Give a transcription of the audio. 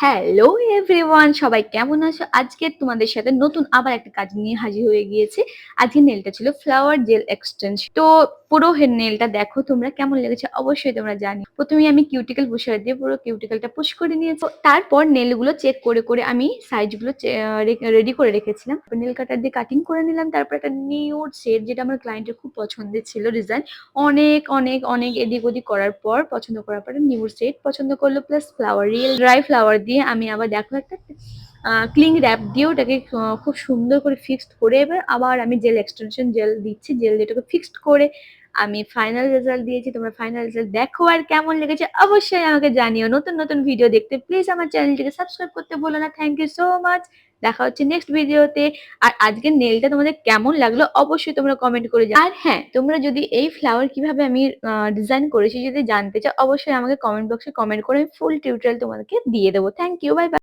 Hello everyone, সবাই কেমন আছো? আজকে তোমাদের সাথে নতুন আবার একটা কাজ নিয়ে হাজির হয়ে গিয়েছি। আজকে নেলটা ছিল ফ্লাওয়ার জেল এক্সটেনশন। তো পুরো নেলটা দেখো তোমরা কেমন লেগেছে অবশ্যই তোমরা জানি। প্রথমে আমি কিউটিকল পুষার দিয়ে পুরো কিউটিকলটা পুশ করে নিয়েছি। তারপর নেলগুলো চেক করে করে আমি সাইজগুলো রেডি করে রেখেছিলাম। নেল কাটার দিয়ে কাটিং করে নিলাম। তারপর একটা নিউড শেড, যেটা আমার ক্লায়েন্টের খুব পছন্দের ছিল ডিজাইন, অনেক অনেক অনেক এদিক ওদিক করার পর পছন্দ করার পরে নিউড শেড পছন্দ করলো, plus flower, real dry flower দিয়ে আমি আবার দেখো একটা ক্লিং র্যাপ দিয়ে ওটাকে খুব সুন্দর করে ফিক্সড করে এবার আবার আমি জেল এক্সটেনশন জেল দিচ্ছি। জেল দিয়ে ওটাকে ফিক্সড করে আমি ফাইনাল রেজাল্ট দিয়েছি। তোমরা ফাইনাল রেজাল্ট দেখো আর কেমন লেগেছে অবশ্যই আমাকে জানিও। নতুন নতুন ভিডিও দেখতে প্লিজ আমার চ্যানেলটিকে সাবস্ক্রাইব করতে ভুলো না। Thank you so much. দেখা হচ্ছে নেক্সট ভিডিওতে। আর আজকের নেলটা তোমাদের কেমন লাগলো অবশ্যই তোমরা কমেন্ট করে আর হ্যাঁ, তোমরা যদি এই ফ্লাওয়ার কিভাবে আমি ডিজাইন করেছি যদি জানতে চাও অবশ্যই আমাকে কমেন্ট বক্সে কমেন্ট করে ফুল টিউটোরিয়াল তোমাদেরকে দিয়ে দেবো। Thank you, bye by.